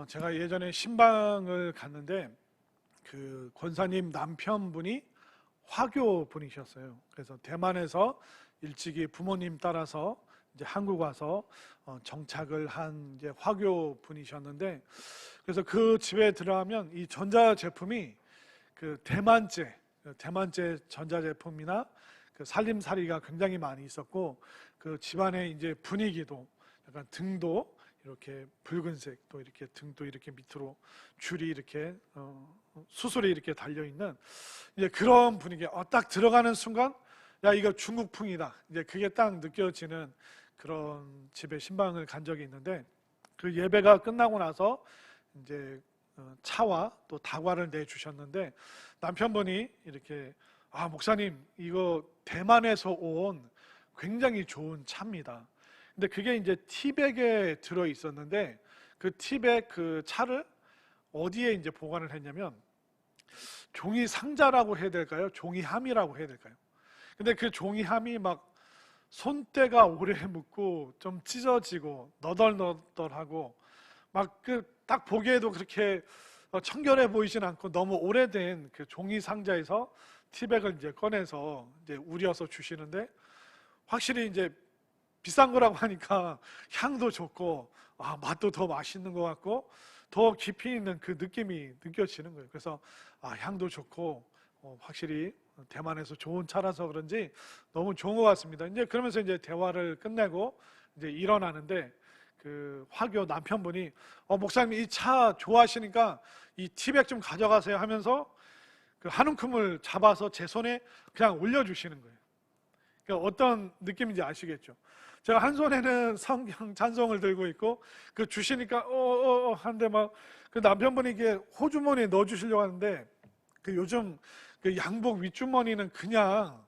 제가 예전에 신방을 갔는데 그 권사님 남편분이 화교 분이셨어요. 그래서 대만에서 일찍이 부모님 따라서 이제 한국 와서 정착을 한 이제 화교 분이셨는데, 그래서 그 집에 들어가면 이 전자 제품이 그 대만제 전자 제품이나 그 살림살이가 굉장히 많이 있었고, 그 집안의 이제 분위기도 약간 등도 이렇게 붉은색, 또 이렇게 등도 이렇게 밑으로 줄이 이렇게 수술이 이렇게 달려 있는 이제 그런 분위기. 딱 들어가는 순간 야, 이거 중국풍이다, 이제 그게 딱 느껴지는 그런 집에 신방을 간 적이 있는데, 그 예배가 끝나고 나서 이제 차와 또 다과를 내주셨는데, 남편분이 이렇게 목사님, 이거 대만에서 온 굉장히 좋은 차입니다. 근데 그게 이제 티백에 들어 있었는데, 그 티백 그 차를 어디에 이제 보관을 했냐면 종이 상자라고 해야 될까요? 종이함이라고 해야 될까요? 근데 그 종이함이 막 손때가 오래 묻고 좀 찢어지고 너덜너덜하고 막 그 딱 보기에도 그렇게 청결해 보이진 않고 너무 오래된 그 종이 상자에서 티백을 이제 꺼내서 이제 우려서 주시는데, 확실히 이제 비싼 거라고 하니까 향도 좋고 맛도 더 맛있는 것 같고 더 깊이 있는 그 느낌이 느껴지는 거예요. 그래서 향도 좋고 확실히 대만에서 좋은 차라서 그런지 너무 좋은 것 같습니다. 이제 그러면서 이제 대화를 끝내고 이제 일어나는데, 그 화교 남편분이 목사님, 이 차 좋아하시니까 이 티백 좀 가져가세요 하면서 그 한 움큼을 잡아서 제 손에 그냥 올려주시는 거예요. 그러니까 어떤 느낌인지 아시겠죠? 제가 한 손에는 성경 찬송을 들고 있고, 그 주시니까 하는데 막 그 남편분이 이게 호주머니에 넣어 주시려고 하는데, 그 요즘 그 양복 윗주머니는 그냥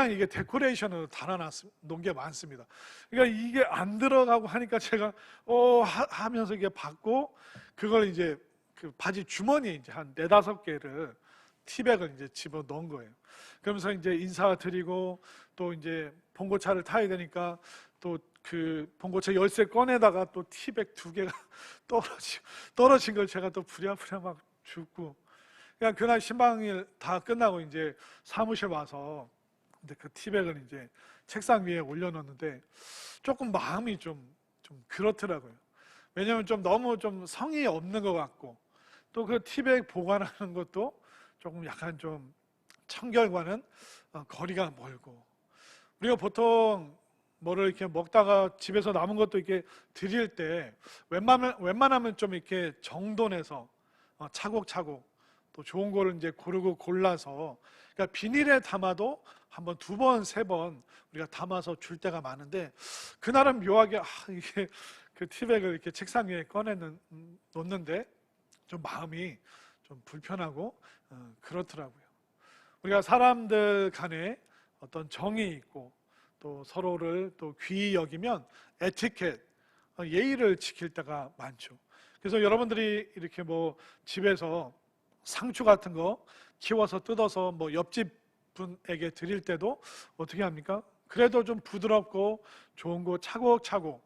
이게 데코레이션으로 달아놓은 게 많습니다. 그러니까 이게 안 들어가고 하니까 제가 하면서 이게 받고, 그걸 이제 그 바지 주머니에 이제 한 4-5개를 티백을 이제 집어 넣은 거예요. 그러면서 이제 인사드리고, 또 이제 봉고차를 타야 되니까 또 그 봉고차 열쇠 꺼내다가 또 티백 2개가 떨어진 걸 제가 또 부랴부랴 막 줍고, 그냥 그날 신방일 다 끝나고 이제 사무실 와서 근데 그 티백을 이제 책상 위에 올려놓는데 조금 마음이 좀 그렇더라고요. 왜냐하면 좀 너무 좀 성의 없는 것 같고, 또 그 티백 보관하는 것도 조금 약간 좀 청결과는 거리가 멀고, 우리가 보통 뭐를 이렇게 먹다가 집에서 남은 것도 이렇게 드릴 때 웬만하면 좀 이렇게 정돈해서 차곡차곡 또 좋은 거를 이제 고르고 골라서, 그러니까 비닐에 담아도 한번 2번 3번 우리가 담아서 줄 때가 많은데, 그날은 묘하게 이게 그 티백을 이렇게 책상 위에 놓는데 좀 마음이 좀 불편하고 그렇더라고요. 우리가 사람들 간에 어떤 정이 있고 또 서로를 또 귀히 여기면 에티켓, 예의를 지킬 때가 많죠. 그래서 여러분들이 이렇게 뭐 집에서 상추 같은 거 키워서 뜯어서 뭐 옆집 분에게 드릴 때도 어떻게 합니까? 그래도 좀 부드럽고 좋은 거 차곡차곡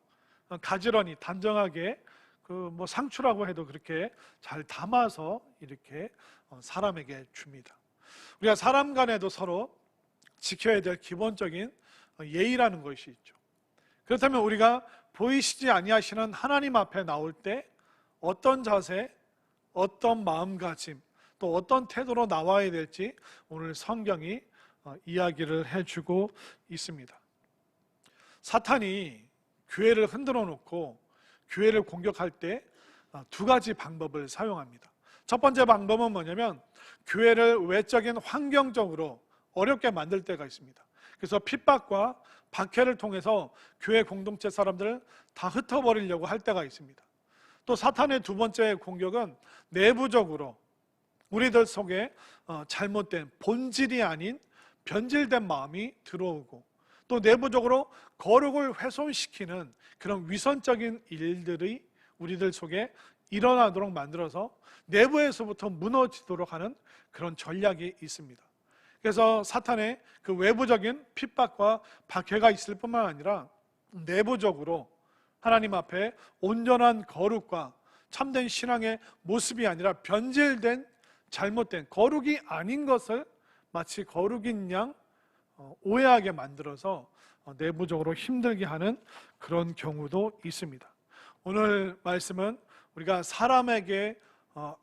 가지런히 단정하게, 그 뭐 상추라고 해도 그렇게 잘 담아서 이렇게 사람에게 줍니다. 우리가 사람 간에도 서로 지켜야 될 기본적인 예의라는 것이 있죠. 그렇다면 우리가 보이시지 아니하시는 하나님 앞에 나올 때 어떤 자세, 어떤 마음가짐, 또 어떤 태도로 나와야 될지 오늘 성경이 이야기를 해주고 있습니다. 사탄이 교회를 흔들어 놓고 교회를 공격할 때 2가지 방법을 사용합니다. 첫 번째 방법은 뭐냐면 교회를 외적인 환경적으로 어렵게 만들 때가 있습니다. 그래서 핍박과 박해를 통해서 교회 공동체 사람들을 다 흩어버리려고 할 때가 있습니다. 또 사탄의 2번째 공격은 내부적으로 우리들 속에 잘못된 본질이 아닌 변질된 마음이 들어오고, 또 내부적으로 거룩을 훼손시키는 그런 위선적인 일들이 우리들 속에 일어나도록 만들어서 내부에서부터 무너지도록 하는 그런 전략이 있습니다. 그래서 사탄의 그 외부적인 핍박과 박해가 있을 뿐만 아니라 내부적으로 하나님 앞에 온전한 거룩과 참된 신앙의 모습이 아니라 변질된, 잘못된, 거룩이 아닌 것을 마치 거룩인 양 오해하게 만들어서 내부적으로 힘들게 하는 그런 경우도 있습니다. 오늘 말씀은 우리가 사람에게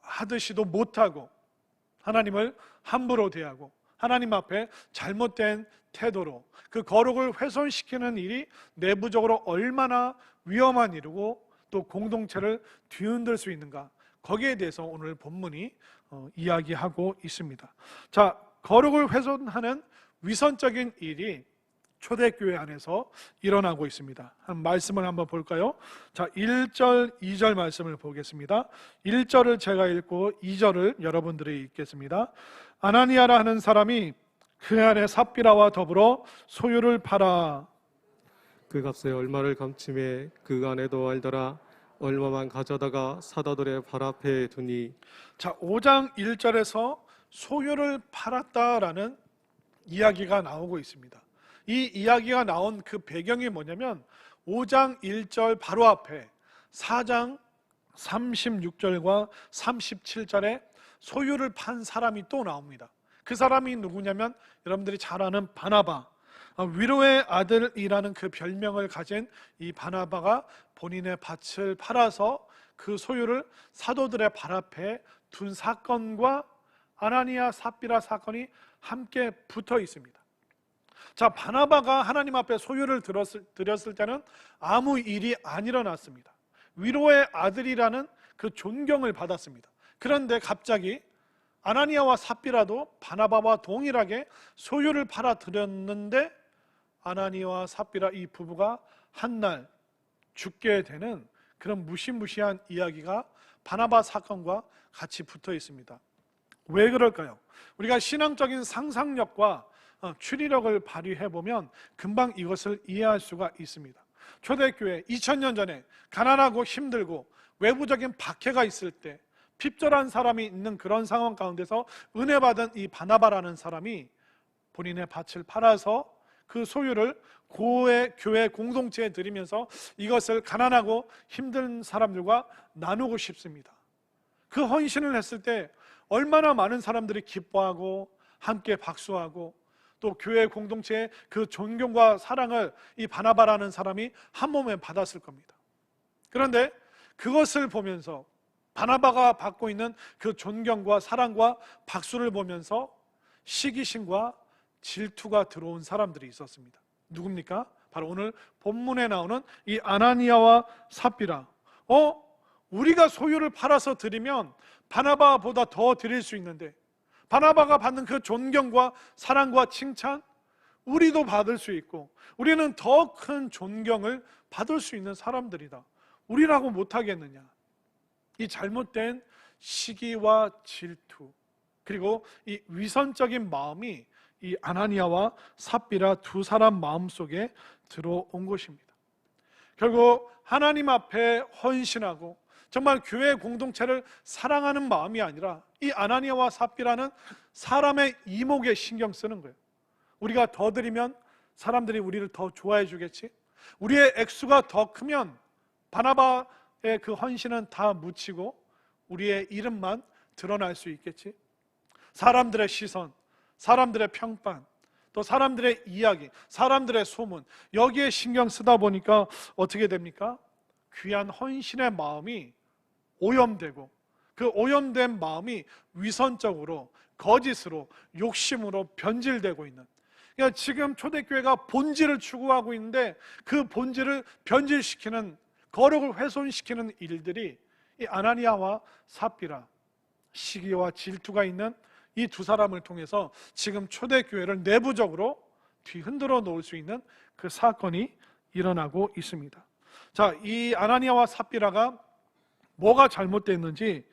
하듯이도 못하고 하나님을 함부로 대하고 하나님 앞에 잘못된 태도로 그 거룩을 훼손시키는 일이 내부적으로 얼마나 위험한 일이고 또 공동체를 뒤흔들 수 있는가, 거기에 대해서 오늘 본문이 이야기하고 있습니다. 자, 거룩을 훼손하는 위선적인 일이 초대교회 안에서 일어나고 있습니다. 한 말씀을 한번 볼까요? 자, 1절, 2절 말씀을 보겠습니다. 1절을 제가 읽고 2절을 여러분들이 읽겠습니다. 아나니아라 하는 사람이 그 안에 삽비라와 더불어 소유를 팔아 그 값에 얼마를 감춤해 그 안에도 알더라. 얼마만 가져다가 사도들의 발 앞에 두니. 자, 5장 1절에서 소유를 팔았다라는 이야기가 나오고 있습니다. 이 이야기가 나온 그 배경이 뭐냐면 5장 1절 바로 앞에 4장 36절과 37절에 소유를 판 사람이 또 나옵니다. 그 사람이 누구냐면 여러분들이 잘 아는 바나바, 위로의 아들이라는 그 별명을 가진 이 바나바가 본인의 밭을 팔아서 그 소유를 사도들의 발 앞에 둔 사건과 아나니아 삽비라 사건이 함께 붙어 있습니다. 자, 바나바가 하나님 앞에 소유를 드렸을 때는 아무 일이 안 일어났습니다. 위로의 아들이라는 그 존경을 받았습니다. 그런데 갑자기 아나니아와 삽비라도 바나바와 동일하게 소유를 팔아 드렸는데 아나니아와 삽비라 이 부부가 한날 죽게 되는 그런 무시무시한 이야기가 바나바 사건과 같이 붙어 있습니다. 왜 그럴까요? 우리가 신앙적인 상상력과 추리력을 발휘해보면 금방 이것을 이해할 수가 있습니다. 초대교회 2000년 전에 가난하고 힘들고 외부적인 박해가 있을 때 핍절한 사람이 있는 그런 상황 가운데서 은혜 받은 이 바나바라는 사람이 본인의 밭을 팔아서 그 소유를 교회 공동체에 드리면서 이것을 가난하고 힘든 사람들과 나누고 싶습니다. 그 헌신을 했을 때 얼마나 많은 사람들이 기뻐하고 함께 박수하고 또 교회 공동체의 그 존경과 사랑을 이 바나바라는 사람이 한 몸에 받았을 겁니다. 그런데 그것을 보면서 바나바가 받고 있는 그 존경과 사랑과 박수를 보면서 시기심과 질투가 들어온 사람들이 있었습니다. 누굽니까? 바로 오늘 본문에 나오는 이 아나니아와 삽비라. 우리가 소유를 팔아서 드리면 바나바보다 더 드릴 수 있는데 바나바가 받는 그 존경과 사랑과 칭찬 우리도 받을 수 있고 우리는 더 큰 존경을 받을 수 있는 사람들이다. 우리라고 못하겠느냐. 이 잘못된 시기와 질투 그리고 이 위선적인 마음이 이 아나니아와 삽비라 두 사람 마음속에 들어온 것입니다. 결국 하나님 앞에 헌신하고 정말 교회 공동체를 사랑하는 마음이 아니라 이 아나니아와 삽비라는 사람의 이목에 신경 쓰는 거예요. 우리가 더 드리면 사람들이 우리를 더 좋아해 주겠지? 우리의 액수가 더 크면 바나바의 그 헌신은 다 묻히고 우리의 이름만 드러날 수 있겠지? 사람들의 시선, 사람들의 평판, 또 사람들의 이야기, 사람들의 소문 여기에 신경 쓰다 보니까 어떻게 됩니까? 귀한 헌신의 마음이 오염되고 그 오염된 마음이 위선적으로 거짓으로 욕심으로 변질되고 있는, 그러니까 지금 초대교회가 본질을 추구하고 있는데 그 본질을 변질시키는 거룩을 훼손시키는 일들이 이 아나니아와 삽비라 시기와 질투가 있는 이 두 사람을 통해서 지금 초대교회를 내부적으로 뒤흔들어 놓을 수 있는 그 사건이 일어나고 있습니다. 자, 이 아나니아와 삽비라가 뭐가 잘못됐는지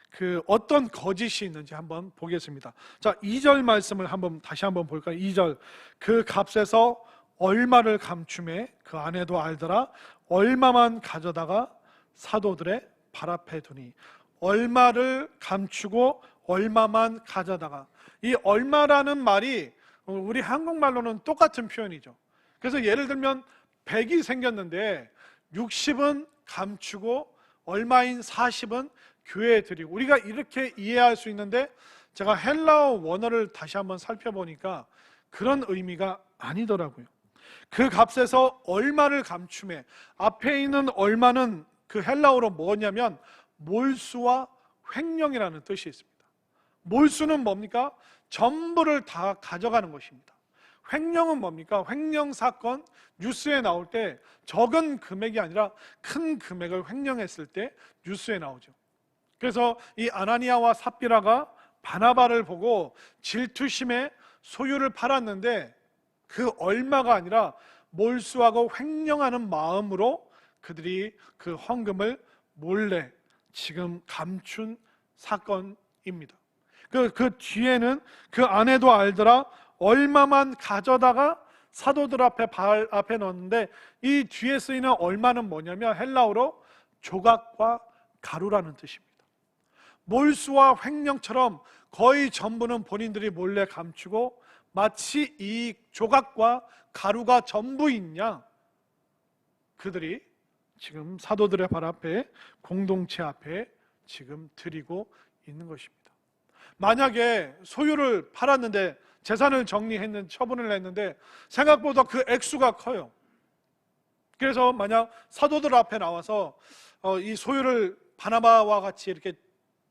그 어떤 거짓이 있는지 한번 보겠습니다. 자, 2절 말씀을 다시 한번 볼까요? 2절 그 값에서 얼마를 감춤해 그 안에도 알더라. 얼마만 가져다가 사도들의 발 앞에 두니. 얼마를 감추고 얼마만 가져다가, 이 얼마라는 말이 우리 한국말로는 똑같은 표현이죠. 그래서 예를 들면 100이 생겼는데 60은 감추고 얼마인 40은 교회에 드리고, 우리가 이렇게 이해할 수 있는데 제가 헬라어 원어를 다시 한번 살펴보니까 그런 의미가 아니더라고요. 그 값에서 얼마를 감춤해. 앞에 있는 얼마는 그 헬라어로 뭐냐면 몰수와 횡령이라는 뜻이 있습니다. 몰수는 뭡니까? 전부를 다 가져가는 것입니다. 횡령은 뭡니까? 횡령 사건 뉴스에 나올 때 적은 금액이 아니라 큰 금액을 횡령했을 때 뉴스에 나오죠. 그래서 이 아나니아와 삽비라가 바나바를 보고 질투심에 소유를 팔았는데 그 얼마가 아니라 몰수하고 횡령하는 마음으로 그들이 그 헌금을 몰래 지금 감춘 사건입니다. 그 뒤에는 그 아내도 알더라. 얼마만 가져다가 사도들 앞에 발 앞에 넣었는데, 이 뒤에 쓰이는 얼마는 뭐냐면 헬라어로 조각과 가루라는 뜻입니다. 몰수와 횡령처럼 거의 전부는 본인들이 몰래 감추고 마치 이 조각과 가루가 전부인 양 그들이 지금 사도들의 발 앞에, 공동체 앞에 지금 드리고 있는 것입니다. 만약에 소유를 팔았는데, 재산을 정리했는, 처분을 했는데 생각보다 그 액수가 커요. 그래서 만약 사도들 앞에 나와서 이 소유를 바나바와 같이 이렇게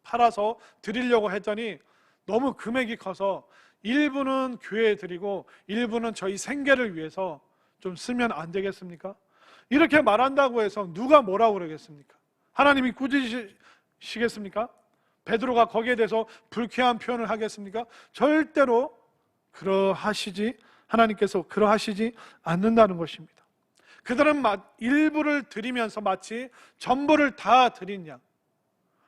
팔아서 드리려고 했더니 너무 금액이 커서 일부는 교회에 드리고 일부는 저희 생계를 위해서 좀 쓰면 안 되겠습니까? 이렇게 말한다고 해서 누가 뭐라고 그러겠습니까? 하나님이 꾸짖으시겠습니까? 베드로가 거기에 대해서 불쾌한 표현을 하겠습니까? 절대로 하나님께서 그러하시지 않는다는 것입니다. 그들은 일부를 드리면서 마치 전부를 다 드린 양,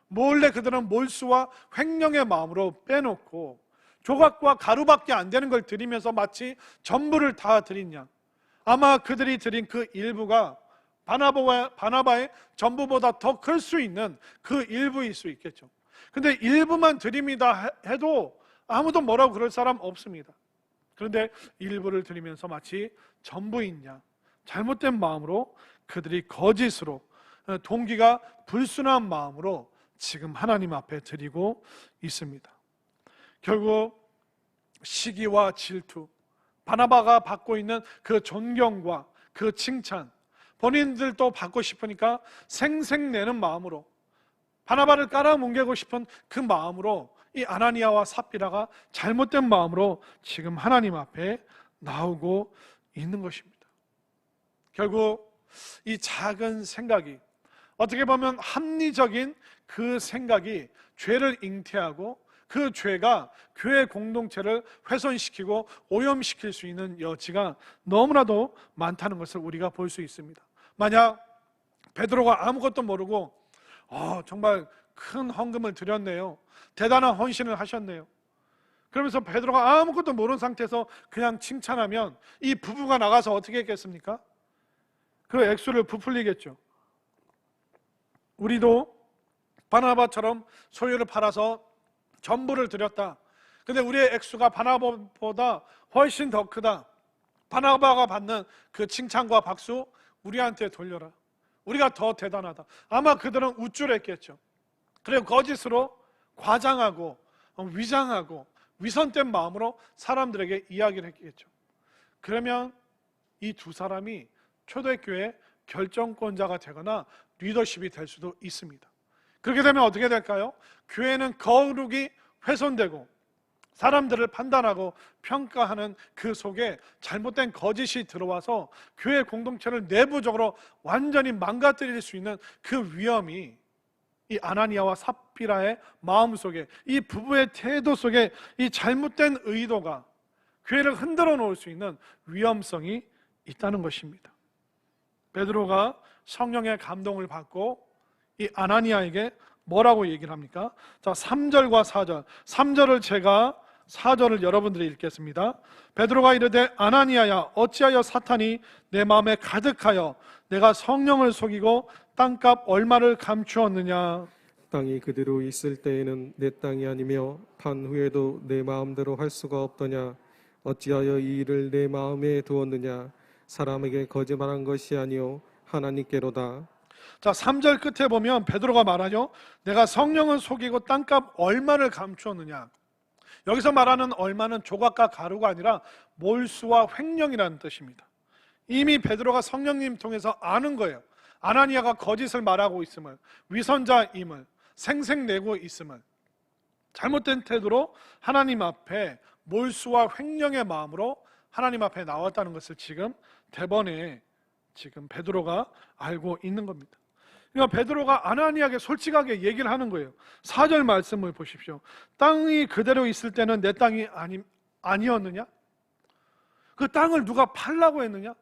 몰래 그들은 몰수와 횡령의 마음으로 빼놓고 조각과 가루밖에 안 되는 걸 드리면서 마치 전부를 다 드린 양, 아마 그들이 드린 그 일부가 바나바의 전부보다 더 클 수 있는 그 일부일 수 있겠죠. 근데 일부만 드립니다 해도 아무도 뭐라고 그럴 사람 없습니다. 그런데 일부를 드리면서 마치 전부인 양, 잘못된 마음으로 그들이 거짓으로, 동기가 불순한 마음으로 지금 하나님 앞에 드리고 있습니다. 결국 시기와 질투, 바나바가 받고 있는 그 존경과 그 칭찬, 본인들도 받고 싶으니까 생색내는 마음으로, 바나바를 깔아뭉개고 싶은 그 마음으로 이 아나니아와 삽비라가 잘못된 마음으로 지금 하나님 앞에 나오고 있는 것입니다. 결국 이 작은 생각이, 어떻게 보면 합리적인 그 생각이 죄를 잉태하고 그 죄가 교회 공동체를 훼손시키고 오염시킬 수 있는 여지가 너무나도 많다는 것을 우리가 볼 수 있습니다. 만약 베드로가 아무것도 모르고 정말 큰 헌금을 드렸네요, 대단한 헌신을 하셨네요, 그러면서 베드로가 아무것도 모르는 상태에서 그냥 칭찬하면 이 부부가 나가서 어떻게 했겠습니까? 그 액수를 부풀리겠죠. 우리도 바나바처럼 소유를 팔아서 전부를 드렸다, 근데 우리의 액수가 바나바보다 훨씬 더 크다, 바나바가 받는 그 칭찬과 박수 우리한테 돌려라, 우리가 더 대단하다, 아마 그들은 우쭐했겠죠. 그리고 거짓으로 과장하고 위장하고 위선된 마음으로 사람들에게 이야기를 했겠죠. 그러면 이 두 사람이 초대교회 결정권자가 되거나 리더십이 될 수도 있습니다. 그렇게 되면 어떻게 될까요? 교회는 거룩이 훼손되고 사람들을 판단하고 평가하는 그 속에 잘못된 거짓이 들어와서 교회 공동체를 내부적으로 완전히 망가뜨릴 수 있는 그 위험이 이 아나니아와 삽비라의 마음속에, 이 부부의 태도 속에 이 잘못된 의도가 교회를 흔들어 놓을 수 있는 위험성이 있다는 것입니다. 베드로가 성령의 감동을 받고 이 아나니아에게 뭐라고 얘기를 합니까? 자, 3절과 4절. 3절을 제가 4절을 여러분들이 읽겠습니다. 베드로가 이르되 아나니아야, 어찌하여 사탄이 내 마음에 가득하여 내가 성령을 속이고 땅값 얼마를 감추었느냐? 땅이 그대로 있을 때에는 내 땅이 아니며 판 후에도 내 마음대로 할 수가 없더냐? 어찌하여 이 일을 내 마음에 두었느냐? 사람에게 거짓말한 것이 아니요 하나님께로다. 자, 3절 끝에 보면 베드로가 말하죠. 내가 성령을 속이고 땅값 얼마를 감추었느냐. 여기서 말하는 얼마는 조각과 가루가 아니라 몰수와 횡령이라는 뜻입니다. 이미 베드로가 성령님 통해서 아는 거예요. 아나니아가 거짓을 말하고 있음을, 위선자임을, 생색내고 있음을, 잘못된 태도로 하나님 앞에 몰수와 횡령의 마음으로 하나님 앞에 나왔다는 것을 지금 대번에 지금 베드로가 알고 있는 겁니다. 그러니까 베드로가 아나니아에게 솔직하게 얘기를 하는 거예요. 4절 말씀을 보십시오. 땅이 그대로 있을 때는 내 땅이 아니었느냐? 그 땅을 누가 팔라고 했느냐?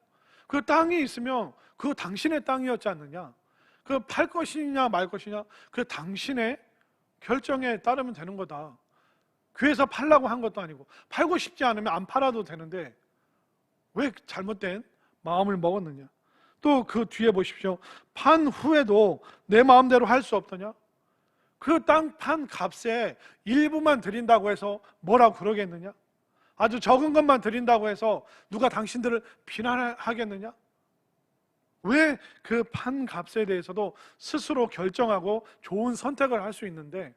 그 땅이 있으면 그 당신의 땅이었지 않느냐? 그 팔 것이냐 말 것이냐? 그 당신의 결정에 따르면 되는 거다. 교회에서 팔라고 한 것도 아니고, 팔고 싶지 않으면 안 팔아도 되는데 왜 잘못된 마음을 먹었느냐? 또 그 뒤에 보십시오. 판 후에도 내 마음대로 할 수 없더냐? 그 땅 판 값에 일부만 드린다고 해서 뭐라고 그러겠느냐? 아주 적은 것만 드린다고 해서 누가 당신들을 비난하겠느냐? 왜 그 판 값에 대해서도 스스로 결정하고 좋은 선택을 할 수 있는데,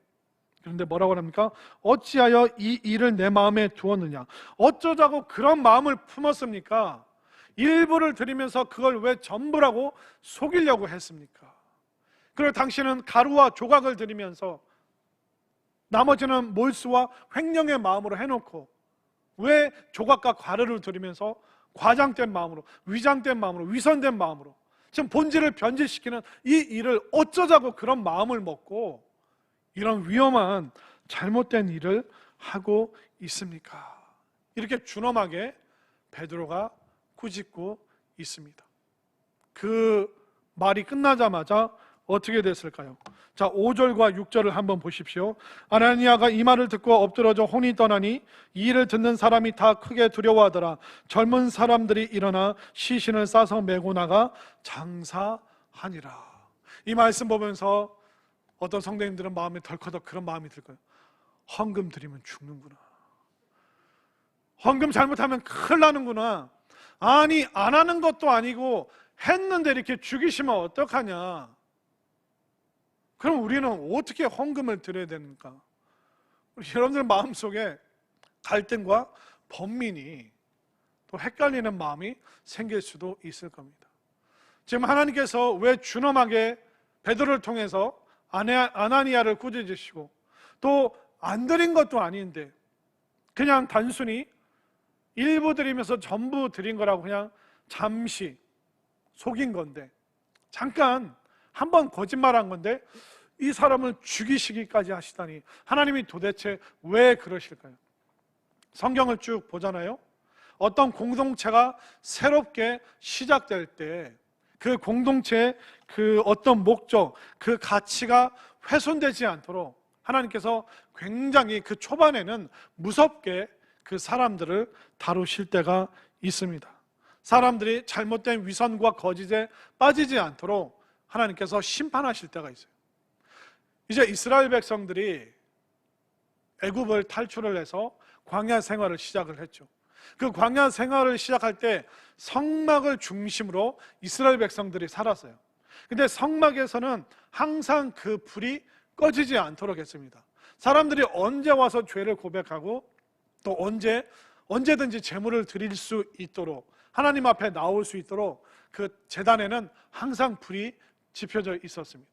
그런데 뭐라고 합니까? 어찌하여 이 일을 내 마음에 두었느냐? 어쩌자고 그런 마음을 품었습니까? 일부를 드리면서 그걸 왜 전부라고 속이려고 했습니까? 그리고 당신은 가루와 조각을 드리면서 나머지는 몰수와 횡령의 마음으로 해놓고 왜 조각과 가루를 드리면서 과장된 마음으로, 위장된 마음으로, 위선된 마음으로 지금 본질을 변질시키는 이 일을 어쩌자고 그런 마음을 먹고 이런 위험한 잘못된 일을 하고 있습니까? 이렇게 준엄하게 베드로가 꾸짖고 있습니다. 그 말이 끝나자마자 어떻게 됐을까요? 자, 5절과 6절을 한번 보십시오. 아나니아가 이 말을 듣고 엎드러져 혼이 떠나니 이 일을 듣는 사람이 다 크게 두려워하더라. 젊은 사람들이 일어나 시신을 싸서 메고 나가 장사하니라. 이 말씀 보면서 어떤 성도님들은 마음에 덜커덕 그런 마음이 들 거예요. 헌금 드리면 죽는구나. 헌금 잘못하면 큰일 나는구나. 아니, 안 하는 것도 아니고 했는데 이렇게 죽이시면 어떡하냐. 그럼 우리는 어떻게 헌금을 드려야 되는가? 여러분들 마음속에 갈등과 번민이 또 헷갈리는 마음이 생길 수도 있을 겁니다. 지금 하나님께서 왜 준엄하게 베드로를 통해서 아나니아를 꾸짖으시고 또 안 드린 것도 아닌데 그냥 단순히 일부 드리면서 전부 드린 거라고 그냥 잠시 속인 건데, 잠깐 한번 거짓말한 건데 이 사람을 죽이시기까지 하시다니 하나님이 도대체 왜 그러실까요? 성경을 쭉 보잖아요. 어떤 공동체가 새롭게 시작될 때 그 공동체의 그 어떤 목적, 그 가치가 훼손되지 않도록 하나님께서 굉장히 그 초반에는 무섭게 그 사람들을 다루실 때가 있습니다. 사람들이 잘못된 위선과 거짓에 빠지지 않도록 하나님께서 심판하실 때가 있어요. 이제 이스라엘 백성들이 애굽을 탈출을 해서 광야 생활을 시작을 했죠. 그 광야 생활을 시작할 때 성막을 중심으로 이스라엘 백성들이 살았어요. 근데 성막에서는 항상 그 불이 꺼지지 않도록 했습니다. 사람들이 언제 와서 죄를 고백하고 또 언제든지 제물을 드릴 수 있도록, 하나님 앞에 나올 수 있도록 그 제단에는 항상 불이 지펴져 있었습니다.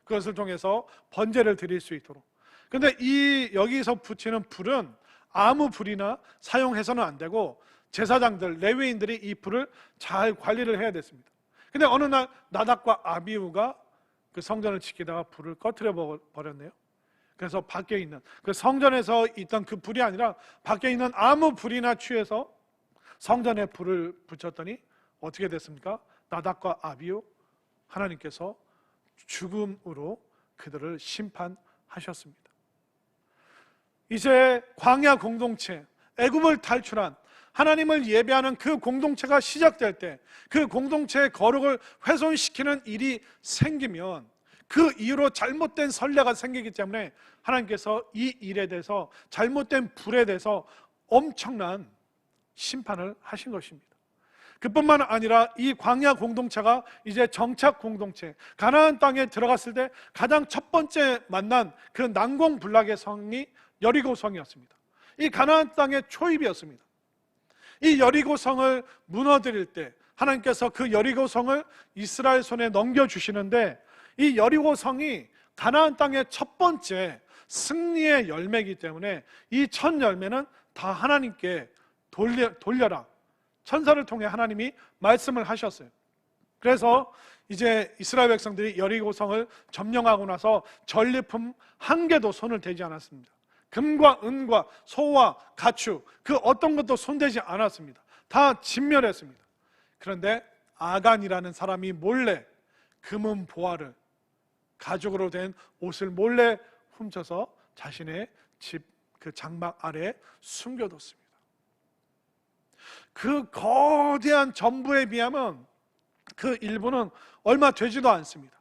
그것을 통해서 번제를 드릴 수 있도록. 근데 여기서 붙이는 불은 아무 불이나 사용해서는 안 되고 제사장들, 레위인들이 이 불을 잘 관리를 해야 됐습니다. 근데 어느 날 나답과 아비후가 그 성전을 지키다가 불을 꺼트려 버렸네요. 그래서 밖에 있는 그 성전에서 있던 그 불이 아니라 밖에 있는 아무 불이나 취해서 성전에 불을 붙였더니 어떻게 됐습니까? 나답과 아비후, 하나님께서 죽음으로 그들을 심판하셨습니다. 이제 광야 공동체, 애굽을 탈출한 하나님을 예배하는 그 공동체가 시작될 때 그 공동체의 거룩을 훼손시키는 일이 생기면 그 이후로 잘못된 선례가 생기기 때문에 하나님께서 이 일에 대해서, 잘못된 불에 대해서 엄청난 심판을 하신 것입니다. 그뿐만 아니라 이 광야 공동체가 이제 정착 공동체, 가나안 땅에 들어갔을 때 가장 첫 번째 만난 그 난공불락의 성이 여리고 성이었습니다. 이 가나안 땅의 초입이었습니다. 이 여리고 성을 무너뜨릴 때 하나님께서 그 여리고 성을 이스라엘 손에 넘겨주시는데, 이 여리고 성이 가나안 땅의 첫 번째 승리의 열매이기 때문에 이 첫 열매는 다 하나님께 돌려라, 천사를 통해 하나님이 말씀을 하셨어요. 그래서 이제 이스라엘 백성들이 여리고성을 점령하고 나서 전리품 한 개도 손을 대지 않았습니다. 금과 은과 소와 가축, 그 어떤 것도 손대지 않았습니다. 다 진멸했습니다. 그런데 아간이라는 사람이 몰래 금은 보화를, 가죽으로 된 옷을 몰래 훔쳐서 자신의 집 그 장막 아래에 숨겨뒀습니다. 그 거대한 전부에 비하면 그 일부는 얼마 되지도 않습니다.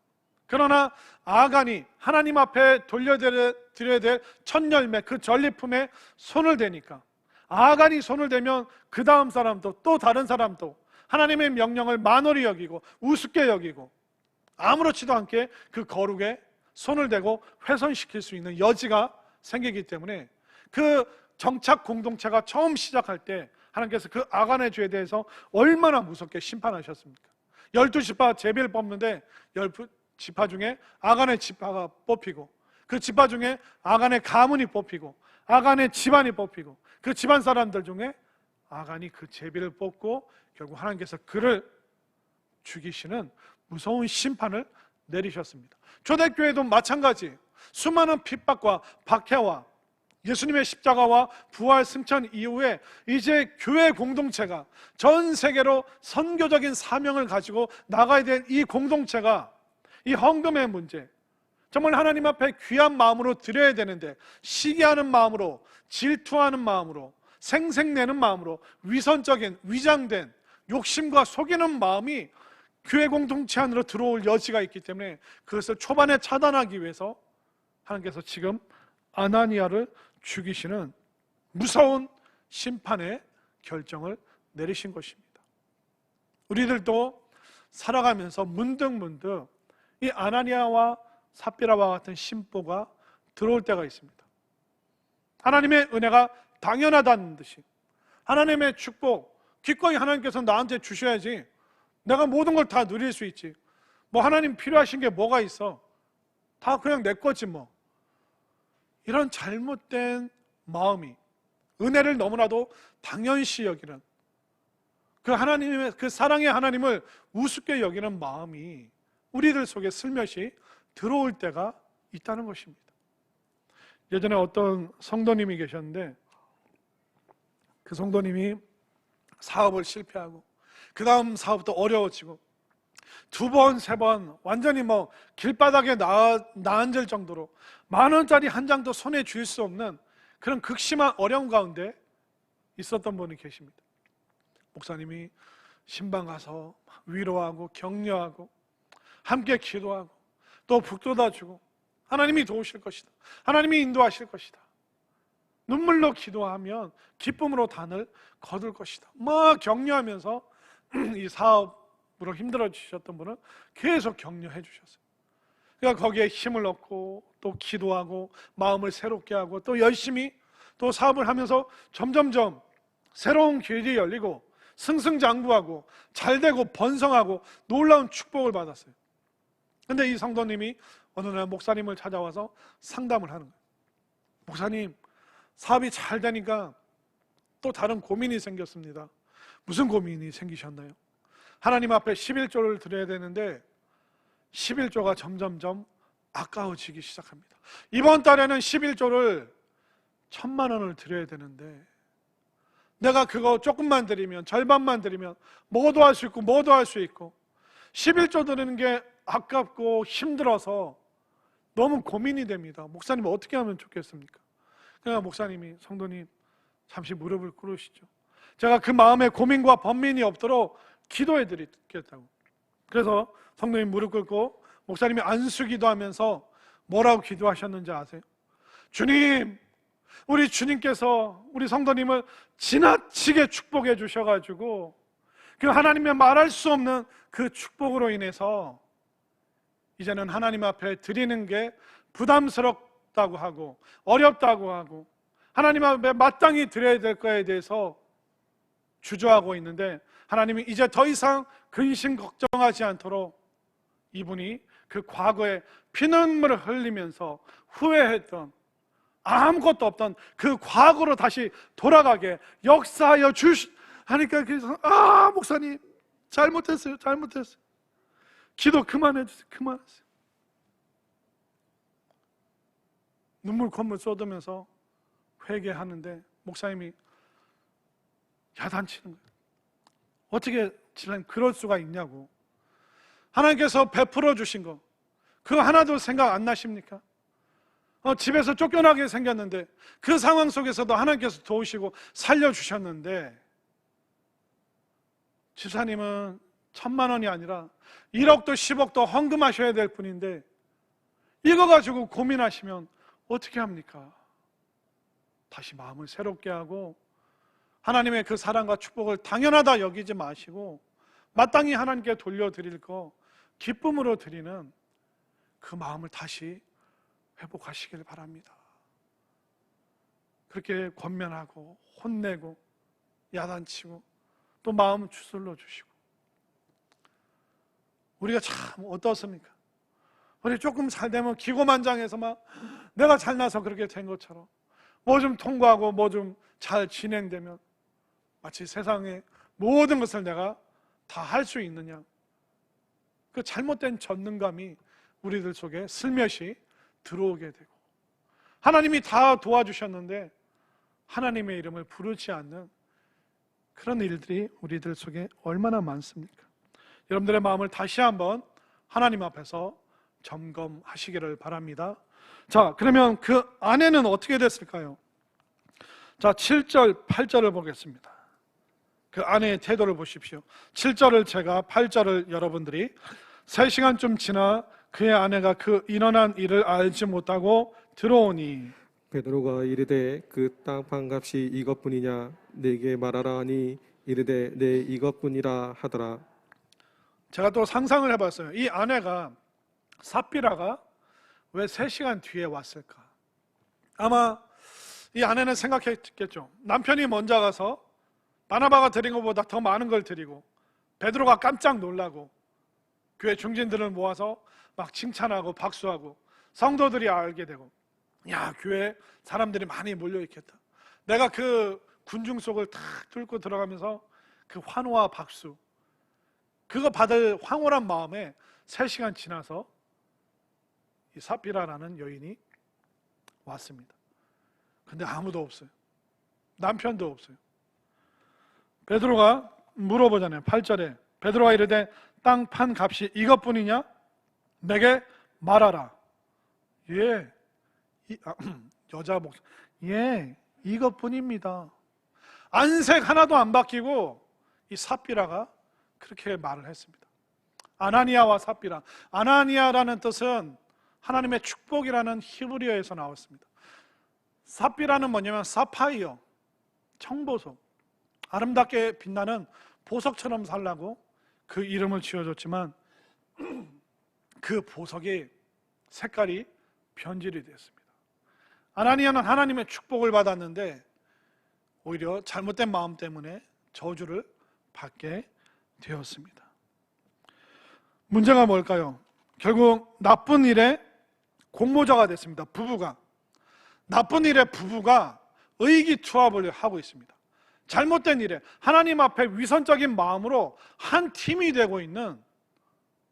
그러나 아간이 하나님 앞에 돌려드려야 될 첫 열매, 그 전리품에 손을 대니까, 아간이 손을 대면 그 다음 사람도 또 다른 사람도 하나님의 명령을 만홀히 여기고 우습게 여기고 아무렇지도 않게 그 거룩에 손을 대고 훼손시킬 수 있는 여지가 생기기 때문에 그 정착 공동체가 처음 시작할 때 하나님께서 그 아간의 죄에 대해서 얼마나 무섭게 심판하셨습니까? 12지파 제비를 뽑는데 10지파 중에 아간의 지파가 뽑히고, 그 지파 중에 아간의 가문이 뽑히고, 아간의 집안이 뽑히고, 그 집안 사람들 중에 아간이 그 제비를 뽑고 결국 하나님께서 그를 죽이시는 무서운 심판을 내리셨습니다. 초대교회도 마찬가지, 수많은 핍박과 박해와 예수님의 십자가와 부활 승천 이후에 이제 교회 공동체가 전 세계로 선교적인 사명을 가지고 나가야 될 이 공동체가 이 헌금의 문제, 정말 하나님 앞에 귀한 마음으로 드려야 되는데 시기하는 마음으로, 질투하는 마음으로, 생색내는 마음으로, 위선적인 위장된 욕심과 속이는 마음이 교회 공동체 안으로 들어올 여지가 있기 때문에 그것을 초반에 차단하기 위해서 하나님께서 지금 아나니아를 죽이시는 무서운 심판의 결정을 내리신 것입니다. 우리들도 살아가면서 문득문득 이 아나니아와 삽비라와 같은 심보가 들어올 때가 있습니다. 하나님의 은혜가 당연하다는 듯이, 하나님의 축복 기꺼이 하나님께서 나한테 주셔야지 내가 모든 걸 다 누릴 수 있지, 뭐 하나님 필요하신 게 뭐가 있어, 다 그냥 내 거지 뭐, 이런 잘못된 마음이, 은혜를 너무나도 당연시 여기는 그 하나님의, 그 사랑의 하나님을 우습게 여기는 마음이 우리들 속에 슬며시 들어올 때가 있다는 것입니다. 예전에 어떤 성도님이 계셨는데 그 성도님이 사업을 실패하고 그 다음 사업도 어려워지고 두 번, 세 번 완전히 뭐 길바닥에 나앉을 정도로 10,000원짜리 한 장도 손에 쥘 수 없는 그런 극심한 어려움 가운데 있었던 분이 계십니다. 목사님이 신방 가서 위로하고 격려하고 함께 기도하고 또 북돋아주고 하나님이 도우실 것이다, 하나님이 인도하실 것이다, 눈물로 기도하면 기쁨으로 단을 거둘 것이다, 막 격려하면서 이 사업으로 힘들어지셨던 분은 계속 격려해 주셨어요. 그러니까 거기에 힘을 얻고 또 기도하고 마음을 새롭게 하고 또 열심히 또 사업을 하면서 점점점 새로운 길이 열리고 승승장구하고 잘되고 번성하고 놀라운 축복을 받았어요. 근데 이 성도님이 어느 날 목사님을 찾아와서 상담을 하는 거예요. 목사님, 사업이 잘 되니까 또 다른 고민이 생겼습니다. 무슨 고민이 생기셨나요? 하나님 앞에 11조를 드려야 되는데 11조가 점점점 아까워지기 시작합니다. 이번 달에는 11조를 1,000만 원을 드려야 되는데 내가 그거 조금만 드리면, 절반만 드리면 뭐도 할 수 있고 뭐도 할 수 있고 11조 드리는 게 아깝고 힘들어서 너무 고민이 됩니다. 목사님 어떻게 하면 좋겠습니까? 그러니까 목사님이, 성도님 잠시 무릎을 꿇으시죠. 제가 그 마음에 고민과 번민이 없도록 기도해 드리겠다고. 그래서 성도님 무릎 꿇고 목사님이 안수기도 하면서 뭐라고 기도하셨는지 아세요? 주님, 우리 주님께서 우리 성도님을 지나치게 축복해 주셔가지고 그 하나님의 말할 수 없는 그 축복으로 인해서 이제는 하나님 앞에 드리는 게 부담스럽다고 하고 어렵다고 하고 하나님 앞에 마땅히 드려야 될 거에 대해서 주저하고 있는데, 하나님이 이제 더 이상 근심 걱정하지 않도록 이분이 그 과거에 피눈물을 흘리면서 후회했던, 아무것도 없던 그 과거로 다시 돌아가게 역사하여 하니까, 그래서 목사님 잘못했어요. 기도 그만해 주세요. 그만하세요. 눈물 콧물 쏟으면서 회개하는데 목사님이 야단치는 거예요. 어떻게 지금 그럴 수가 있냐고. 하나님께서 베풀어 주신 거 그거 하나도 생각 안 나십니까? 집에서 쫓겨나게 생겼는데 그 상황 속에서도 하나님께서 도우시고 살려주셨는데, 집사님은 1,000만 원이 아니라 1억도 10억도 헌금하셔야 될 분인데 이거 가지고 고민하시면 어떻게 합니까? 다시 마음을 새롭게 하고 하나님의 그 사랑과 축복을 당연하다 여기지 마시고 마땅히 하나님께 돌려드릴 거 기쁨으로 드리는 그 마음을 다시 회복하시길 바랍니다. 그렇게 권면하고 혼내고 야단치고 또 마음 추스러 주시고, 우리가 참 어떻습니까? 우리 조금 잘 되면 기고만장해서 막 내가 잘나서 그렇게 된 것처럼 뭐 좀 통과하고 뭐 좀 잘 진행되면 마치 세상의 모든 것을 내가 다 할 수 있느냐, 그 잘못된 전능감이 우리들 속에 슬며시 들어오게 되고, 하나님이 다 도와주셨는데 하나님의 이름을 부르지 않는 그런 일들이 우리들 속에 얼마나 많습니까? 여러분들의 마음을 다시 한번 하나님 앞에서 점검하시기를 바랍니다. 자, 그러면 그 아내는 어떻게 됐을까요? 자, 7절, 8절을 보겠습니다. 그 아내의 태도를 보십시오. 7절을 제가, 8절을 여러분들이 3시간쯤 지나 그의 아내가 그 일어난 일을 알지 못하고 들어오니 베드로가 이르되 그 땅 판값이 이것뿐이냐 내게 말하라 하니 이르되 내 이것뿐이라 하더라. 제가 또 상상을 해봤어요. 이 아내가, 삽비라가 왜 3시간 뒤에 왔을까? 아마 이 아내는 생각했겠죠. 남편이 먼저 가서 바나바가 드린 것보다 더 많은 걸 드리고 베드로가 깜짝 놀라고 교회 중진들을 모아서 막 칭찬하고 박수하고 성도들이 알게 되고, 야, 교회 사람들이 많이 몰려있겠다. 내가 그 군중 속을 탁 뚫고 들어가면서 그 환호와 박수, 그거 받을 황홀한 마음에 3시간 지나서 이 삽비라라는 여인이 왔습니다. 근데 아무도 없어요. 남편도 없어요. 베드로가 물어보잖아요. 8절에 베드로가 이르되 땅 판 값이 이것뿐이냐? 내게 말하라. 예, 여자 목소리. 예, 이것뿐입니다. 안색 하나도 안 바뀌고 이 삽비라가 그렇게 말을 했습니다. 아나니아와 삽비라. 아나니아라는 뜻은 하나님의 축복이라는 히브리어에서 나왔습니다. 삽비라는 뭐냐면 사파이어, 청보석, 아름답게 빛나는 보석처럼 살라고 그 이름을 지어줬지만 그 보석의 색깔이 변질이 됐습니다. 아나니아는 하나님의 축복을 받았는데 오히려 잘못된 마음 때문에 저주를 받게 되었습니다. 문제가 뭘까요? 결국 나쁜 일에 공모자가 됐습니다. 부부가. 나쁜 일에 부부가 의기투합을 하고 있습니다. 잘못된 일에 하나님 앞에 위선적인 마음으로 한 팀이 되고 있는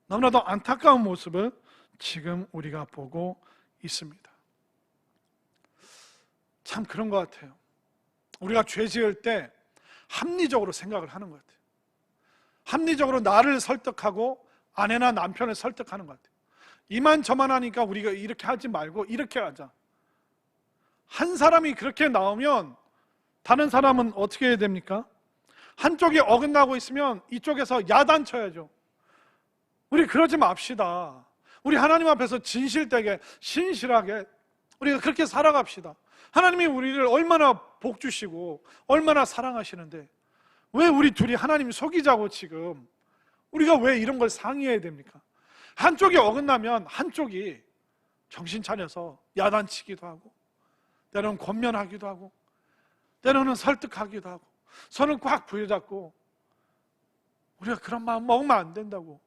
너무나도 안타까운 모습을 지금 우리가 보고 있습니다. 참 그런 것 같아요. 우리가 죄 지을 때 합리적으로 생각을 하는 것 같아요. 합리적으로 나를 설득하고 아내나 남편을 설득하는 것 같아요. 이만저만 하니까 우리가 이렇게 하지 말고 이렇게 하자. 한 사람이 그렇게 나오면 다른 사람은 어떻게 해야 됩니까? 한쪽이 어긋나고 있으면 이쪽에서 야단쳐야죠. 우리 그러지 맙시다. 우리 하나님 앞에서 진실되게 신실하게 우리가 그렇게 살아갑시다. 하나님이 우리를 얼마나 복 주시고 얼마나 사랑하시는데 왜 우리 둘이 하나님 속이자고 지금 우리가 왜 이런 걸 상의해야 됩니까? 한쪽이 어긋나면 한쪽이 정신 차려서 야단치기도 하고, 때로는 권면하기도 하고, 때로는 설득하기도 하고, 손을 꽉 부여잡고 우리가 그런 마음 먹으면 안 된다고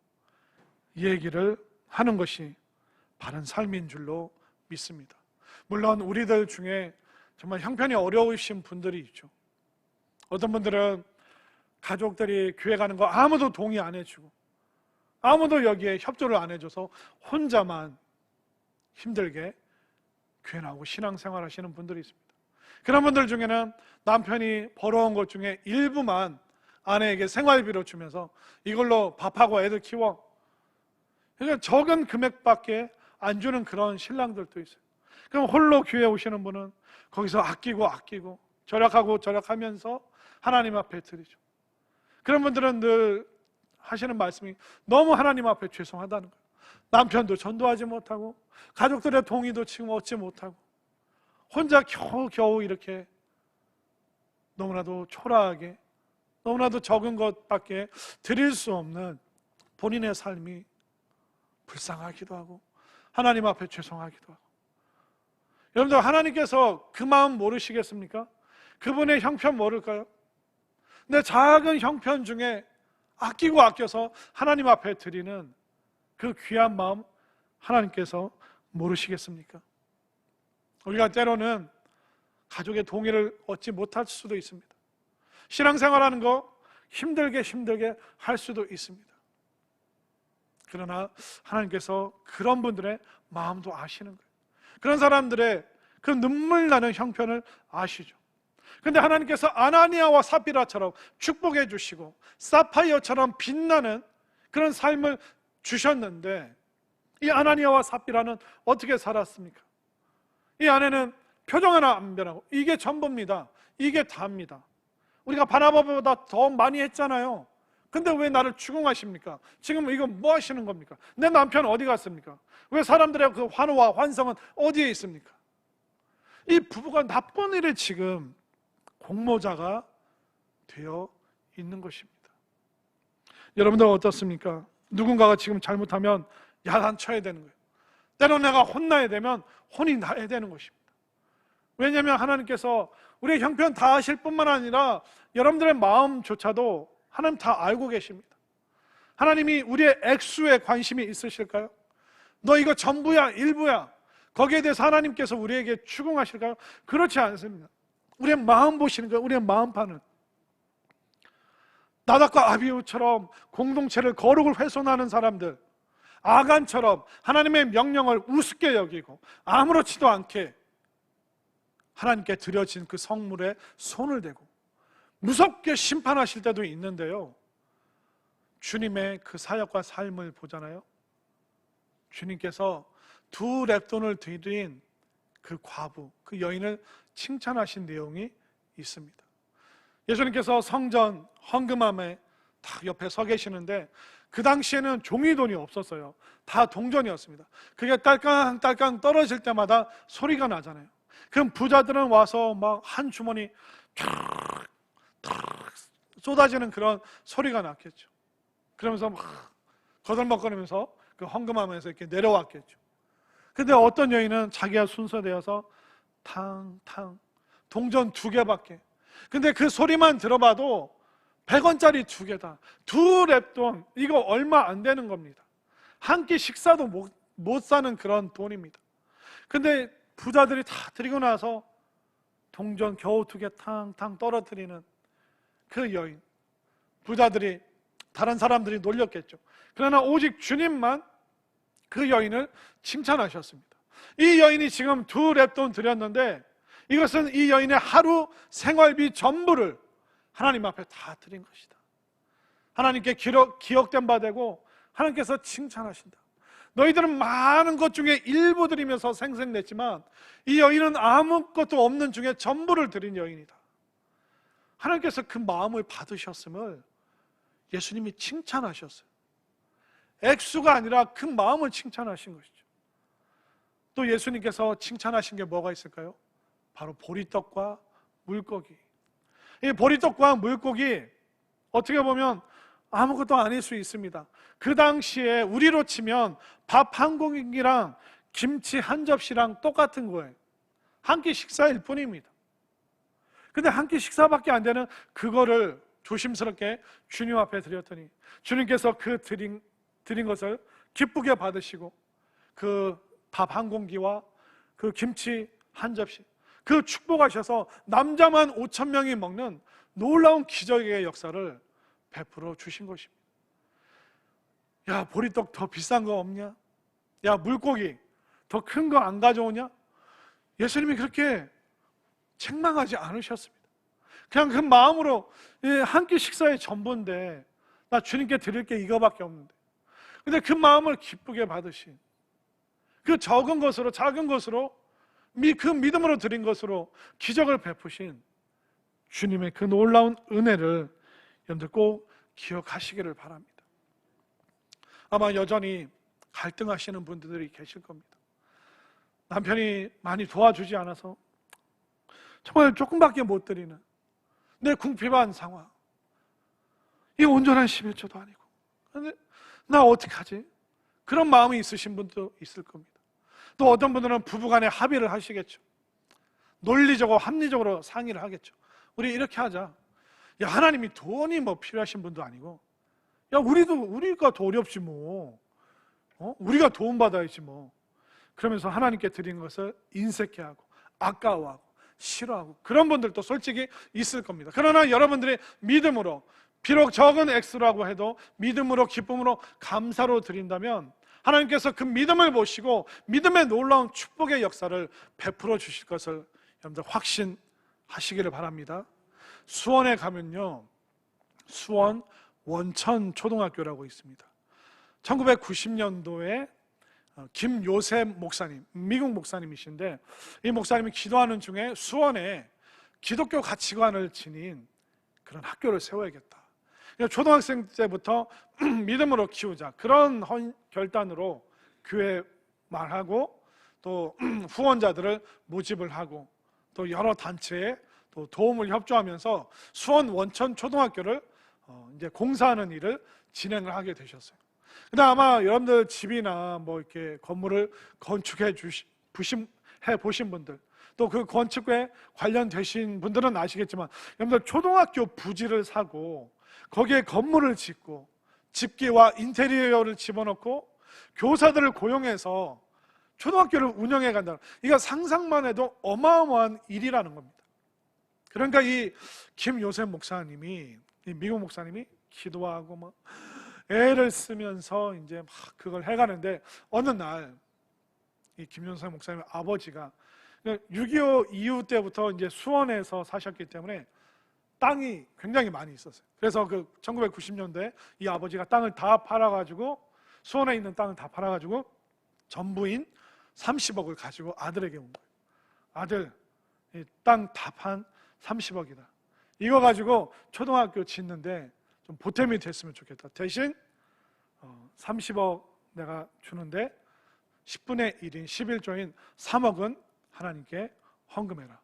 얘기를 하는 것이 바른 삶인 줄로 믿습니다. 물론 우리들 중에 정말 형편이 어려우신 분들이 있죠. 어떤 분들은 가족들이 교회 가는 거 아무도 동의 안 해주고, 아무도 여기에 협조를 안 해줘서 혼자만 힘들게 교회 나오고 신앙생활 하시는 분들이 있습니다. 그런 분들 중에는 남편이 벌어온 것 중에 일부만 아내에게 생활비로 주면서 이걸로 밥하고 애들 키워. 그러니까 적은 금액밖에 안 주는 그런 신랑들도 있어요. 그럼 홀로 교회 오시는 분은 거기서 아끼고 절약하면서 하나님 앞에 드리죠. 그런 분들은 늘 하시는 말씀이 너무 하나님 앞에 죄송하다는 거예요. 남편도 전도하지 못하고 가족들의 동의도 지금 얻지 못하고 혼자 겨우 이렇게 너무나도 초라하게, 너무나도 적은 것밖에 드릴 수 없는 본인의 삶이 불쌍하기도 하고 하나님 앞에 죄송하기도 하고. 여러분들, 하나님께서 그 마음 모르시겠습니까? 그분의 형편 모를까요? 내 작은 형편 중에 아끼고 아껴서 하나님 앞에 드리는 그 귀한 마음 하나님께서 모르시겠습니까? 우리가 때로는 가족의 동의를 얻지 못할 수도 있습니다. 신앙생활하는 거 힘들게 할 수도 있습니다. 그러나 하나님께서 그런 분들의 마음도 아시는 거예요. 그런 사람들의 그 눈물 나는 형편을 아시죠. 그런데 하나님께서 아나니아와 삽비라처럼 축복해 주시고 사파이어처럼 빛나는 그런 삶을 주셨는데, 이 아나니아와 삽비라는 어떻게 살았습니까? 이 아내는 표정 하나 안 변하고 이게 전부입니다, 이게 다입니다. 우리가 바나바보다 더 많이 했잖아요. 근데 왜 나를 추궁하십니까? 지금 이거 뭐 하시는 겁니까? 내 남편 어디 갔습니까? 왜 사람들의 그 환호와 환성은 어디에 있습니까? 이 부부가 나쁜 일에 지금 공모자가 되어 있는 것입니다. 여러분들 어떻습니까? 누군가가 지금 잘못하면 야단쳐야 되는 거예요. 때로 내가 혼나야 되면 혼이 나야 되는 것입니다. 왜냐하면 하나님께서 우리의 형편 다 아실 뿐만 아니라 여러분들의 마음조차도 하나님 다 알고 계십니다. 하나님이 우리의 액수에 관심이 있으실까요? 너 이거 전부야, 일부야, 거기에 대해서 하나님께서 우리에게 추궁하실까요? 그렇지 않습니다. 우리의 마음 보시는 거예요. 우리의 마음판은 나답과 아비후처럼 공동체를 거룩을 훼손하는 사람들, 아간처럼 하나님의 명령을 우습게 여기고 아무렇지도 않게 하나님께 드려진 그 성물에 손을 대고 무섭게 심판하실 때도 있는데요, 주님의 그 사역과 삶을 보잖아요. 주님께서 두 렙돈을 드린 그 과부, 그 여인을 칭찬하신 내용이 있습니다. 예수님께서 성전 헌금함에 딱 옆에 서 계시는데, 그 당시에는 종이돈이 없었어요. 다 동전이었습니다. 그게 딸깍딸깍 떨어질 때마다 소리가 나잖아요. 그럼 부자들은 와서 막 한 주머니 탁 쏟아지는 그런 소리가 났겠죠. 그러면서 막 거들먹거리면서 그 헌금함에서 이렇게 내려왔겠죠. 근데 어떤 여인은 자기가 순서되어서 탕탕, 동전 2개밖에. 근데 그 소리만 들어봐도 100원짜리 2개다, 2렙돈, 이거 얼마 안 되는 겁니다. 한 끼 식사도 못 사는 그런 돈입니다. 근데 부자들이 다 드리고 나서 동전 겨우 2개 탕탕 떨어뜨리는 그 여인, 부자들이, 다른 사람들이 놀렸겠죠. 그러나 오직 주님만 그 여인을 칭찬하셨습니다. 이 여인이 지금 2렙돈 드렸는데, 이것은 이 여인의 하루 생활비 전부를 하나님 앞에 다 드린 것이다. 하나님께 기억된 바 되고 하나님께서 칭찬하신다. 너희들은 많은 것 중에 일부 드리면서 생색냈지만 이 여인은 아무것도 없는 중에 전부를 드린 여인이다. 하나님께서 그 마음을 받으셨음을 예수님이 칭찬하셨어요. 액수가 아니라 그 마음을 칭찬하신 것이죠. 또 예수님께서 칭찬하신 게 뭐가 있을까요? 바로 보리떡과 물고기. 이 보리떡과 물고기, 어떻게 보면 아무것도 아닐 수 있습니다. 그 당시에 우리로 치면 밥 한 공기랑 김치 한 접시랑 똑같은 거예요. 한 끼 식사일 뿐입니다. 근데 한 끼 식사밖에 안 되는 그거를 조심스럽게 주님 앞에 드렸더니 주님께서 그 드린 것을 기쁘게 받으시고 그 밥 한 공기와 그 김치 한 접시, 그 축복하셔서 남자만 5,000명이 먹는 놀라운 기적의 역사를 베풀어 주신 것입니다. 야, 보리떡 더 비싼 거 없냐? 야, 물고기 더 큰 거 안 가져오냐? 예수님이 그렇게 책망하지 않으셨습니다. 그냥 그 마음으로 한 끼 식사의 전부인데 나 주님께 드릴 게 이거밖에 없는데, 근데 그 마음을 기쁘게 받으신 그 적은 것으로, 작은 것으로, 그 믿음으로 드린 것으로 기적을 베푸신 주님의 그 놀라운 은혜를 여러분들 꼭 기억하시기를 바랍니다. 아마 여전히 갈등하시는 분들이 계실 겁니다. 남편이 많이 도와주지 않아서 정말 조금밖에 못 드리는 내 궁핍한 상황, 이 온전한 11조도 아니고, 근데 나 어떡하지? 그런 마음이 있으신 분도 있을 겁니다. 또 어떤 분들은 부부간에 합의를 하시겠죠. 논리적으로 합리적으로 상의를 하겠죠. 우리 이렇게 하자. 야, 하나님이 돈이 뭐 필요하신 분도 아니고, 야, 우리가 더 어렵지 뭐, 우리가 도움 받아야지 뭐. 그러면서 하나님께 드린 것을 인색해하고 아까워하고 싫어하고 그런 분들도 솔직히 있을 겁니다. 그러나 여러분들이 믿음으로, 비록 적은 액수라고 해도 믿음으로, 기쁨으로, 감사로 드린다면 하나님께서 그 믿음을 보시고 믿음의 놀라운 축복의 역사를 베풀어 주실 것을 여러분들 확신하시기를 바랍니다. 수원에 가면요, 수원 원천초등학교라고 있습니다. 1990년도에 김요셉 목사님, 미국 목사님이신데, 이 목사님이 기도하는 중에 수원에 기독교 가치관을 지닌 그런 학교를 세워야겠다. 초등학생 때부터 믿음으로 키우자, 그런 결단으로 교회 말하고 또 후원자들을 모집을 하고 또 여러 단체에 또 도움을 협조하면서 수원 원천 초등학교를 이제 공사하는 일을 진행을 하게 되셨어요. 근데 아마 여러분들 집이나 뭐 이렇게 건물을 건축해 보신 분들, 또 그 건축에 관련되신 분들은 아시겠지만, 여러분들 초등학교 부지를 사고 거기에 건물을 짓고 집기와 인테리어를 집어넣고 교사들을 고용해서 초등학교를 운영해 간다. 이거 상상만 해도 어마어마한 일이라는 겁니다. 그러니까 이 김요셉 목사님이, 이 미국 목사님이 기도하고 막 애를 쓰면서 이제 막 그걸 해가는데, 어느 날 이 김요셉 목사님 아버지가 6.25 이후 때부터 이제 수원에서 사셨기 때문에 땅이 굉장히 많이 있었어요. 그래서 그 1990년도에 이 아버지가 땅을 다 팔아가지고, 수원에 있는 땅을 다 팔아가지고 전부인 30억을 가지고 아들에게 온 거예요. 아들, 땅 다 판 30억이다. 이거 가지고 초등학교 짓는데 좀 보탬이 됐으면 좋겠다. 대신 30억 내가 주는데 10분의 1인 11조인 3억은 하나님께 헌금해라.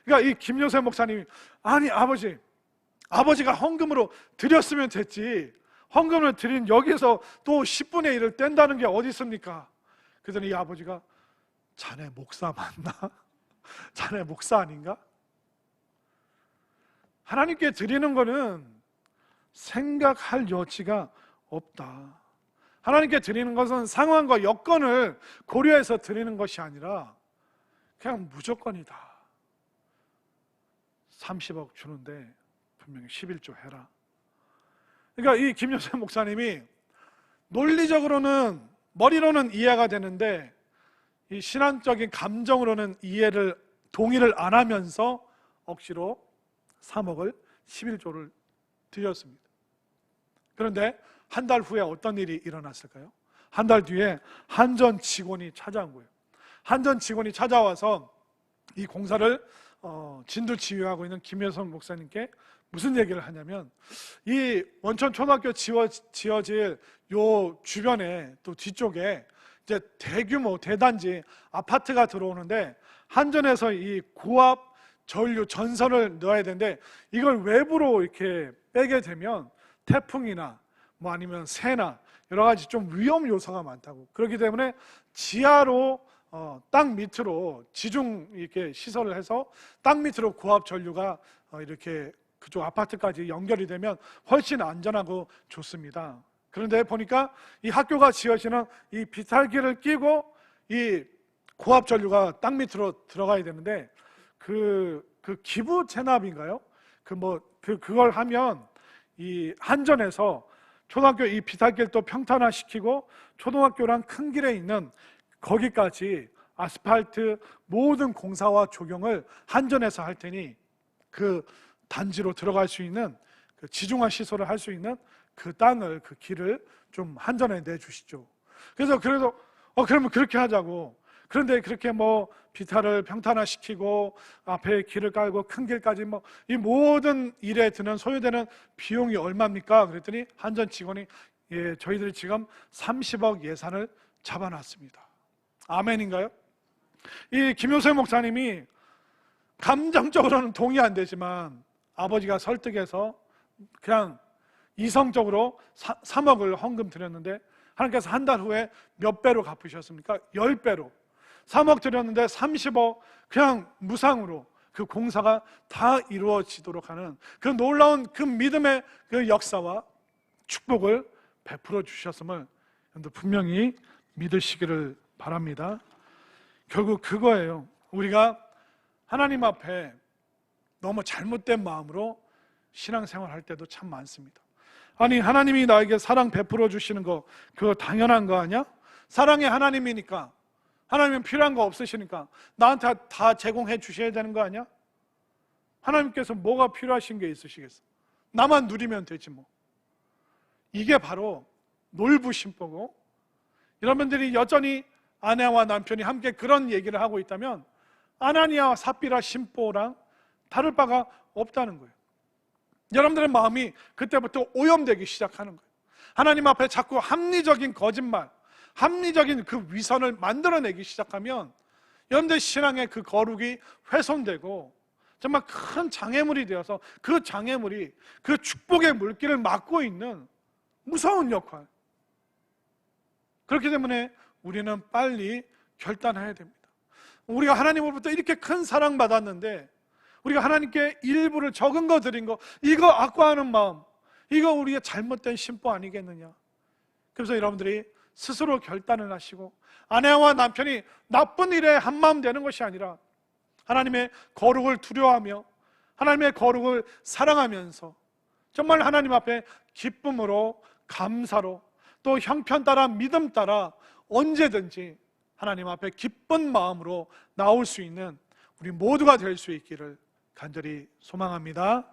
그러니까 이 김요셉 목사님이, 아니 아버지가 헌금으로 드렸으면 됐지, 헌금을 드린 여기서 또 10분의 1을 뗀다는 게 어디 있습니까? 그랬더니 이 아버지가, 자네 목사 맞나? 자네 목사 아닌가? 하나님께 드리는 거는 생각할 여지가 없다. 하나님께 드리는 것은 상황과 여건을 고려해서 드리는 것이 아니라 그냥 무조건이다. 30억 주는데 분명히 11조 해라. 그러니까 이 김요셉 목사님이 논리적으로는, 머리로는 이해가 되는데 이 신앙적인 감정으로는 동의를 안 하면서 억지로 3억을 11조를 드렸습니다. 그런데 한 달 후에 어떤 일이 일어났을까요? 한 달 뒤에 한전 직원이 찾아온 거예요. 한전 직원이 찾아와서 이 공사를 진두지휘하고 있는 김효성 목사님께 무슨 얘기를 하냐면, 이 원천 초등학교 지어질 요 주변에 또 뒤쪽에 이제 대규모 대단지 아파트가 들어오는데, 한전에서 이 고압 전류 전선을 넣어야 되는데 이걸 외부로 이렇게 빼게 되면 태풍이나 뭐 아니면 새나 여러 가지 좀 위험 요소가 많다고. 그렇기 때문에 지하로 땅 밑으로 지중 이렇게 시설을 해서 땅 밑으로 고압 전류가 이렇게 그쪽 아파트까지 연결이 되면 훨씬 안전하고 좋습니다. 그런데 보니까 이 학교가 지어지는 이 비탈길을 끼고 이 고압 전류가 땅 밑으로 들어가야 되는데 그 기부 체납인가요? 그걸 하면 이 한전에서 초등학교 이 비탈길도 평탄화시키고 초등학교랑 큰 길에 있는 거기까지 아스팔트 모든 공사와 조경을 한전에서 할 테니 그 단지로 들어갈 수 있는 그 지중화 시설을 할 수 있는 그 땅을 그 길을 좀 한전에 내주시죠. 그래서 그러면 그렇게 하자고. 그런데 그렇게 뭐 비탈을 평탄화시키고 앞에 길을 깔고 큰 길까지 뭐 이 모든 일에 드는 소요되는 비용이 얼마입니까? 그랬더니 한전 직원이 저희들이 지금 30억 예산을 잡아놨습니다. 아멘인가요? 이 김효세 목사님이 감정적으로는 동의 안 되지만 아버지가 설득해서 그냥 이성적으로 3억을 헌금 드렸는데 하나님께서 한 달 후에 몇 배로 갚으셨습니까? 10배로 3억 드렸는데 30억 그냥 무상으로 그 공사가 다 이루어지도록 하는 그 놀라운 그 믿음의 그 역사와 축복을 베풀어 주셨음을 분명히 믿으시기를 바랍니다. 결국 그거예요. 우리가 하나님 앞에 너무 잘못된 마음으로 신앙생활 할 때도 참 많습니다. 아니, 하나님이 나에게 사랑 베풀어 주시는 거 그거 당연한 거 아니야? 사랑의 하나님이니까, 하나님은 필요한 거 없으시니까 나한테 다 제공해 주셔야 되는 거 아니야? 하나님께서 뭐가 필요하신 게 있으시겠어? 나만 누리면 되지 뭐. 이게 바로 놀부심보고, 여러분들이 여전히 아내와 남편이 함께 그런 얘기를 하고 있다면 아나니아와 삽비라 심보랑 다를 바가 없다는 거예요. 여러분들의 마음이 그때부터 오염되기 시작하는 거예요. 하나님 앞에 자꾸 합리적인 거짓말, 합리적인 그 위선을 만들어내기 시작하면 여러분들 신앙의 그 거룩이 훼손되고 정말 큰 장애물이 되어서 그 장애물이 그 축복의 물길을 막고 있는 무서운 역할. 그렇기 때문에 우리는 빨리 결단해야 됩니다. 우리가 하나님으로부터 이렇게 큰 사랑받았는데 우리가 하나님께 일부를 적은 거 드린 거 이거 악과하는 마음, 이거 우리의 잘못된 심보 아니겠느냐. 그래서 여러분들이 스스로 결단을 하시고 아내와 남편이 나쁜 일에 한마음 되는 것이 아니라 하나님의 거룩을 두려워하며 하나님의 거룩을 사랑하면서 정말 하나님 앞에 기쁨으로 감사로 또 형편 따라 믿음 따라 언제든지 하나님 앞에 기쁜 마음으로 나올 수 있는 우리 모두가 될 수 있기를 간절히 소망합니다.